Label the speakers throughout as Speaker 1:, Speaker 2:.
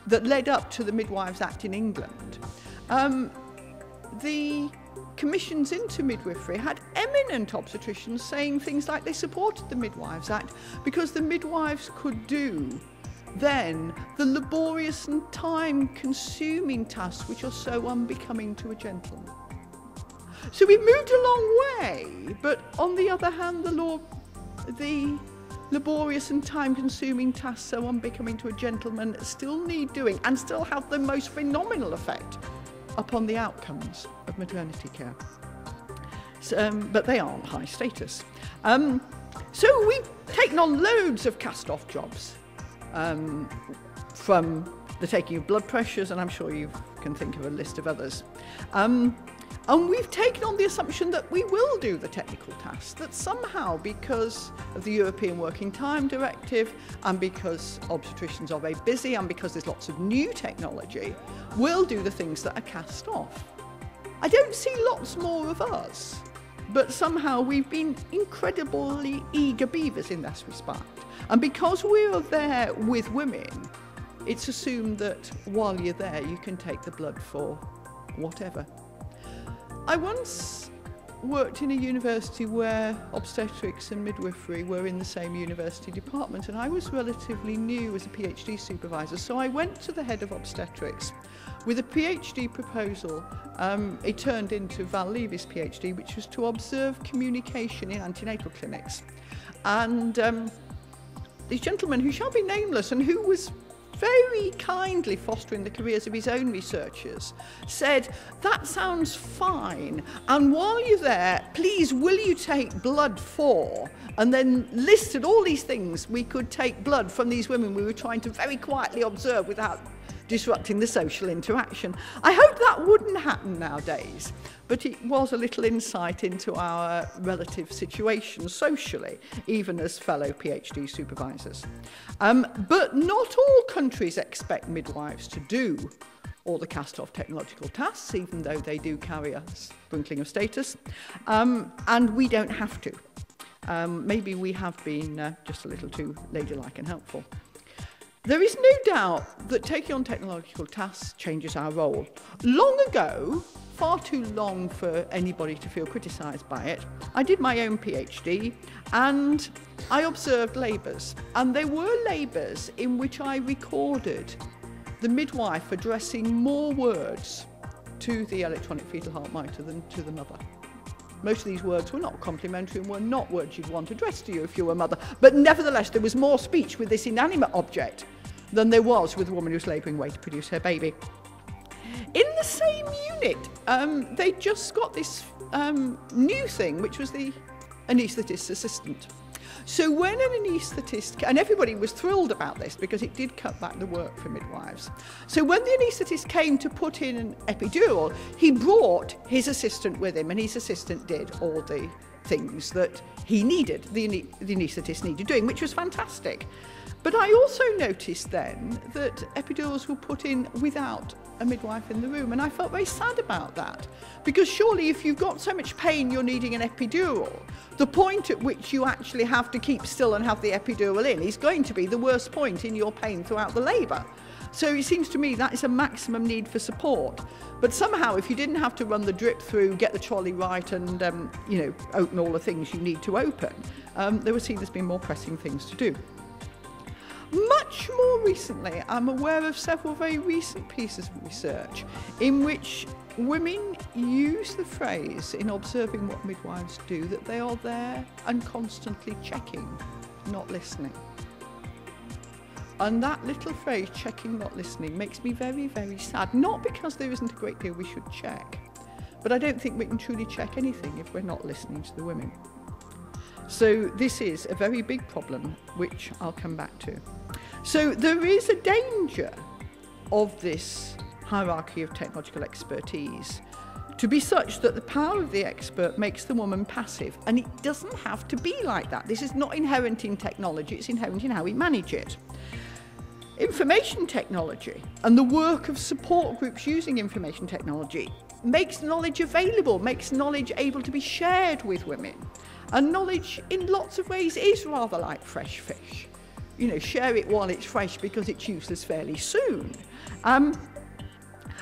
Speaker 1: that led up to the Midwives Act in England, the commissions into midwifery had eminent obstetricians saying things like they supported the Midwives Act because the midwives could do then the laborious and time-consuming tasks which are so unbecoming to a gentleman. So we've moved a long way, but on the other hand, the laborious and time-consuming tasks so unbecoming to a gentleman still need doing and still have the most phenomenal effect upon the outcomes of maternity care. So, but they aren't high status. So we've taken on loads of cast-off jobs, from the taking of blood pressures, and I'm sure you can think of a list of others. And we've taken on the assumption that we will do the technical tasks, that somehow, because of the European Working Time Directive, and because obstetricians are very busy, and because there's lots of new technology, we'll do the things that are cast off. I don't see lots more of us, but somehow we've been incredibly eager beavers in this respect. And because we're there with women, it's assumed that while you're there, you can take the blood for whatever. I once worked in a university where obstetrics and midwifery were in the same university department, and I was relatively new as a PhD supervisor, so I went to the head of obstetrics with a PhD proposal. It turned into Val Levy's PhD, which was to observe communication in antenatal clinics. And this gentleman, who shall be nameless and who was very kindly fostering the careers of his own researchers, said, "That sounds fine, and while you're there, please will you take blood for," and then listed all these things we could take blood from these women we were trying to very quietly observe without disrupting the social interaction. I hope that wouldn't happen nowadays, but it was a little insight into our relative situation socially, even as fellow PhD supervisors. But not all countries expect midwives to do all the cast-off technological tasks, even though they do carry a sprinkling of status, and we don't have to. Maybe we have been just a little too ladylike and helpful. There is no doubt that taking on technological tasks changes our role. Long ago, far too long for anybody to feel criticised by it, I did my own PhD and I observed labours. And there were labours in which I recorded the midwife addressing more words to the electronic fetal heart monitor than to the mother. Most of these words were not complimentary and were not words you'd want addressed to you if you were a mother. But nevertheless, there was more speech with this inanimate object than there was with a woman who was labouring away to produce her baby. In the same unit, they just got this new thing, which was the anaesthetist's assistant. So when an anaesthetist, and everybody was thrilled about this because it did cut back the work for midwives. So when the anaesthetist came to put in an epidural, he brought his assistant with him, and his assistant did all the things that he needed, the anaesthetist needed doing, which was fantastic. But I also noticed then that epidurals were put in without a midwife in the room, and I felt very sad about that, because surely if you've got so much pain you're needing an epidural, the point at which you actually have to keep still and have the epidural in is going to be the worst point in your pain throughout the labour. So it seems to me that is a maximum need for support. But somehow, if you didn't have to run the drip through, get the trolley right, and open all the things you need to open, they were seen as being more pressing things to do. Much more recently, I'm aware of several very recent pieces of research in which women use the phrase in observing what midwives do that they are there and constantly checking, not listening. And that little phrase, checking, not listening, makes me very, very sad. Not because there isn't a great deal we should check, but I don't think we can truly check anything if we're not listening to the women. So this is a very big problem, which I'll come back to. So there is a danger of this hierarchy of technological expertise to be such that the power of the expert makes the woman passive, and it doesn't have to be like that. This is not inherent in technology, it's inherent in how we manage it. Information technology and the work of support groups using information technology makes knowledge available, makes knowledge able to be shared with women. And knowledge in lots of ways is rather like fresh fish. share it while it's fresh because it's useless fairly soon. And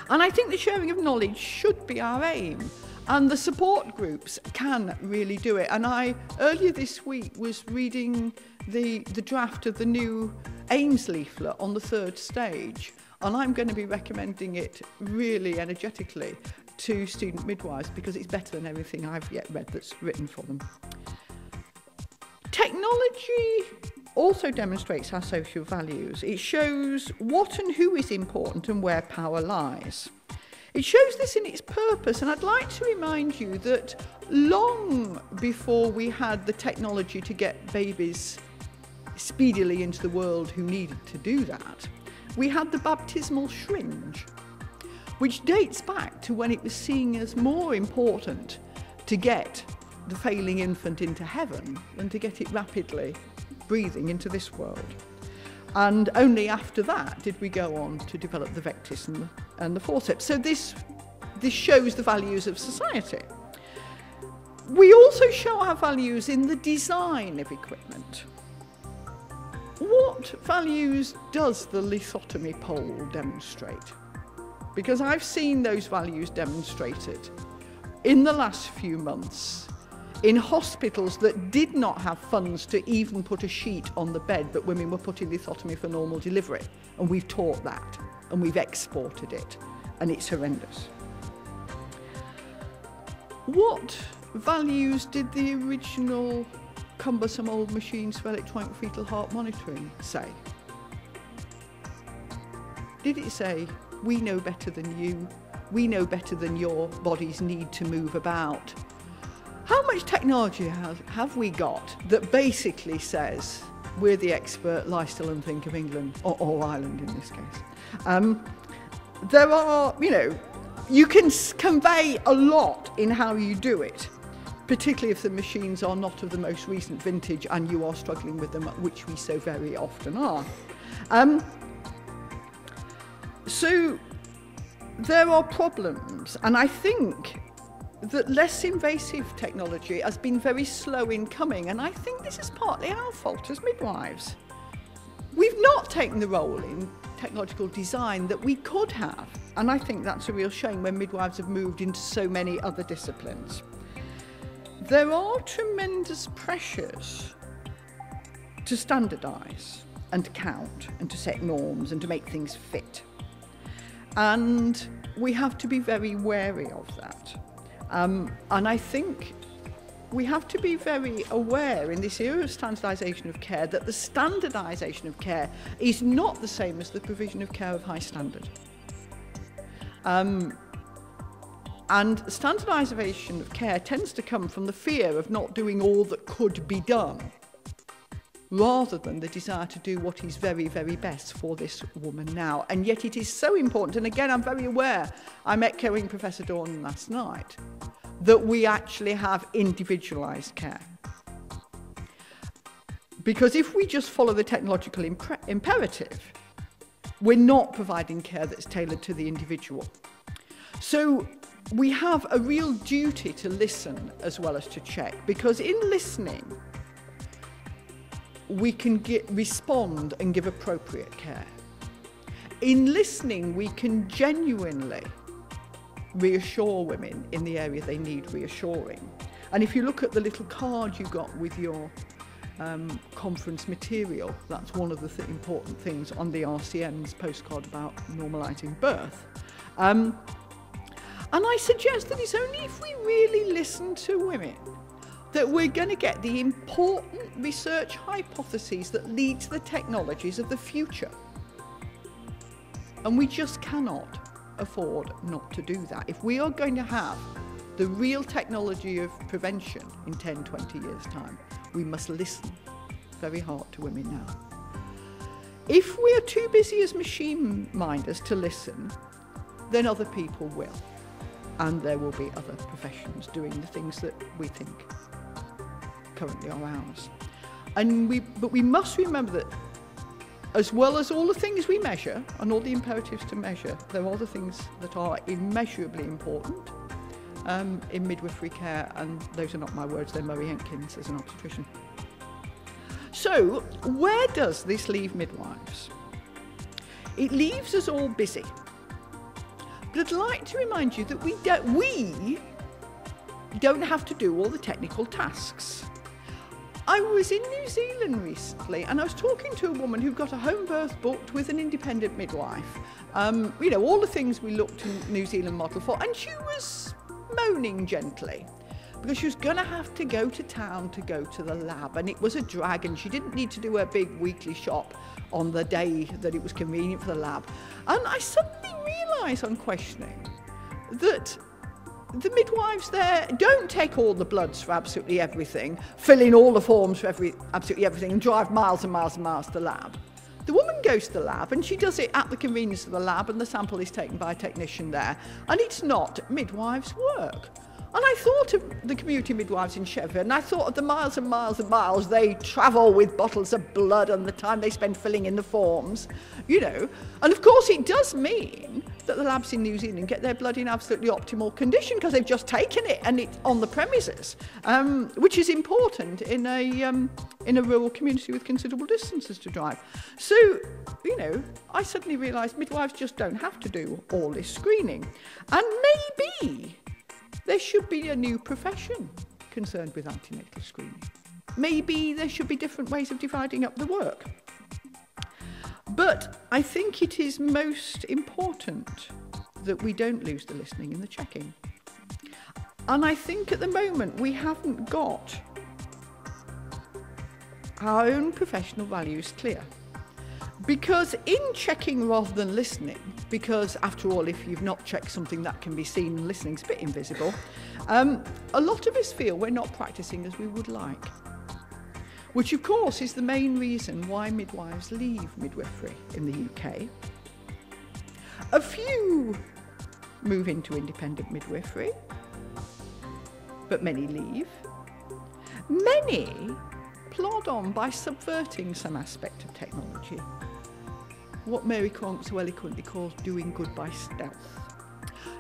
Speaker 1: I think the sharing of knowledge should be our aim. And the support groups can really do it. And I, earlier this week, was reading the draft of the new AIMS leaflet on the 3rd stage. And I'm going to be recommending it really energetically to student midwives because it's better than everything I've yet read that's written for them. Technology also demonstrates our social values. It shows what and who is important and where power lies. It shows this in its purpose, and I'd like to remind you that long before we had the technology to get babies speedily into the world who needed to do that, we had the baptismal syringe, which dates back to when it was seen as more important to get the failing infant into heaven than to get it rapidly breathing into this world. And only after that did we go on to develop the vectis and the forceps. So this shows the values of society. We also show our values in the design of equipment. What values does the lithotomy pole demonstrate? Because I've seen those values demonstrated in the last few months in hospitals that did not have funds to even put a sheet on the bed, but women were put in lithotomy for normal delivery. And we've taught that, and we've exported it, and it's horrendous. What values did the original cumbersome old machines for electronic fetal heart monitoring say? Did it say, we know better than you, we know better than your bodies need to move about? How much technology have we got that basically says, we're the expert, lie still and think of England, or Ireland in this case? There are, you can convey a lot in how you do it, particularly if the machines are not of the most recent vintage and you are struggling with them, which we so very often are. So there are problems, and I think that less invasive technology has been very slow in coming, and I think this is partly our fault as midwives. We've not taken the role in technological design that we could have, and I think that's a real shame when midwives have moved into so many other disciplines. There are tremendous pressures to standardise and count and to set norms and to make things fit, and we have to be very wary of that. And I think we have to be very aware in this era of standardisation of care that the standardisation of care is not the same as the provision of care of high standard. And standardisation of care tends to come from the fear of not doing all that could be done, rather than the desire to do what is very, very best for this woman now. And yet it is so important, and again, I'm very aware, I'm echoing Professor Dawn last night, that we actually have individualised care. Because if we just follow the technological imperative, we're not providing care that's tailored to the individual. So we have a real duty to listen as well as to check, because in listening, we can respond and give appropriate care. In listening, we can genuinely reassure women in the area they need reassuring. And if you look at the little card you got with your conference material, that's one of the important things on the RCM's postcard about normalising birth. And I suggest that it's only if we really listen to women that we're going to get the important research hypotheses that lead to the technologies of the future. And we just cannot afford not to do that. If we are going to have the real technology of prevention in 10, 20 years' time, we must listen very hard to women now. If we are too busy as machine minders to listen, then other people will. And there will be other professions doing the things that we think currently are ours. But we must remember that as well as all the things we measure and all the imperatives to measure, there are other things that are immeasurably important in midwifery care, and those are not my words, they're Murray Henkins as an obstetrician. So where does this leave midwives? It leaves us all busy. But I'd like to remind you that we don't have to do all the technical tasks. I was in New Zealand recently and I was talking to a woman who got a home birth booked with an independent midwife. You know, all the things we looked in New Zealand model for, and she was moaning gently because she was going to have to go to town to go to the lab, and it was a drag, and she didn't need to do her big weekly shop on the day that it was convenient for the lab. And I suddenly realised on questioning that the midwives there don't take all the bloods for absolutely everything, fill in all the forms for absolutely everything, and drive miles and miles and miles to the lab. The woman goes to the lab and she does it at the convenience of the lab, and the sample is taken by a technician there, and it's not midwives' work. And I thought of the community midwives in Sheffield, and I thought of the miles and miles and miles they travel with bottles of blood and the time they spend filling in the forms, you know. And of course it does mean that the labs in New Zealand get their blood in absolutely optimal condition because they've just taken it and it's on the premises, which is important in a rural community with considerable distances to drive. So, you know, I suddenly realised midwives just don't have to do all this screening. And maybe there should be a new profession concerned with antenatal screening. Maybe there should be different ways of dividing up the work. But I think it is most important that we don't lose the listening and the checking. And I think at the moment we haven't got our own professional values clear. Because in checking rather than listening, because after all, if you've not checked something that can be seen, and listening's a bit invisible, a lot of us feel we're not practicing as we would like. Which of course is the main reason why midwives leave midwifery in the UK. A few move into independent midwifery, but many leave. Many plod on by subverting some aspect of technology. What Mary Cronk so eloquently calls doing good by stealth.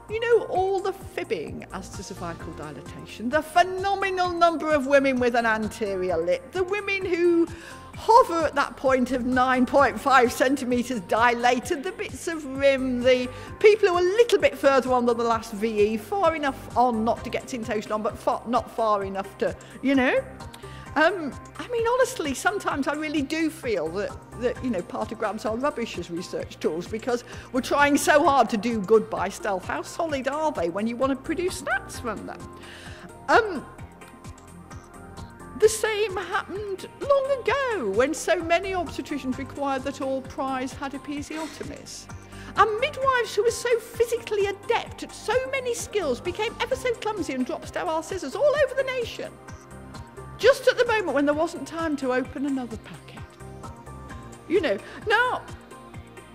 Speaker 1: You know, all the fibbing as to cervical dilatation, the phenomenal number of women with an anterior lip, the women who hover at that point of 9.5 centimetres dilated, the bits of rim, the people who are a little bit further on than the last VE, far enough on not to get syntotion on, but not far enough to, you know. I mean, honestly, sometimes I really do feel that you know, partograms are rubbish as research tools because we're trying so hard to do good by stealth. How solid are they when you want to produce stats from them? The same happened long ago when so many obstetricians required that all priors had episiotomies. And midwives who were so physically adept at so many skills became ever so clumsy and dropped sterile scissors all over the nation. Just at the moment when there wasn't time to open another packet. You know, now,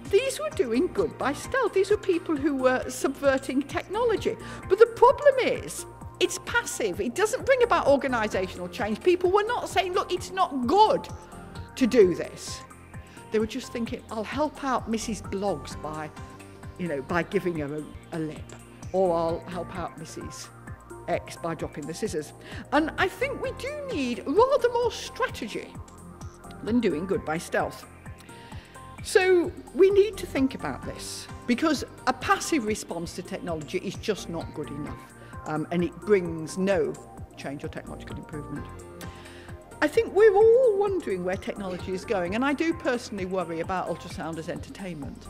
Speaker 1: these were doing good by stealth. These were people who were subverting technology. But the problem is, it's passive. It doesn't bring about organisational change. People were not saying, look, it's not good to do this. They were just thinking, I'll help out Mrs. Bloggs by, you know, by giving her a lip. Or I'll help out Mrs. X by dropping the scissors. And I think we do need rather more strategy than doing good by stealth. So we need to think about this, because a passive response to technology is just not good enough, and it brings no change or technological improvement. I think we're all wondering where technology is going, and I do personally worry about ultrasound as entertainment.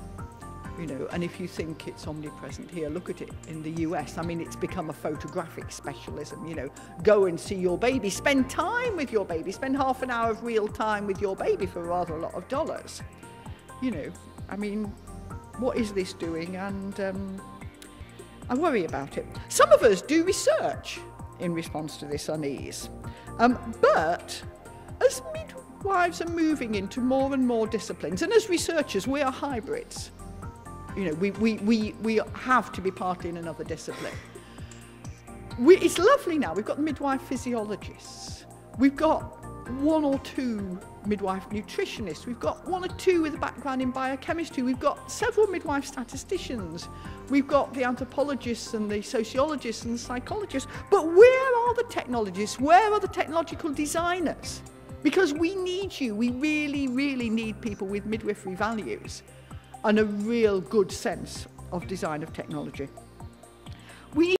Speaker 1: You know, and if you think it's omnipresent here, look at it in the US. I mean, it's become a photographic specialism, you know. Go and see your baby, spend time with your baby, spend half an hour of real time with your baby for rather a lot of dollars. You know, I mean, what is this doing? And I worry about it. Some of us do research in response to this unease. But as midwives are moving into more and more disciplines, and as researchers, we are hybrids. You know, we have to be partly in another discipline. It's lovely now. We've got midwife physiologists. We've got one or two midwife nutritionists. We've got one or two with a background in biochemistry. We've got several midwife statisticians. We've got the anthropologists and the sociologists and the psychologists. But where are the technologists? Where are the technological designers? Because we need you. We really, really need people with midwifery values and a real good sense of design of technology. We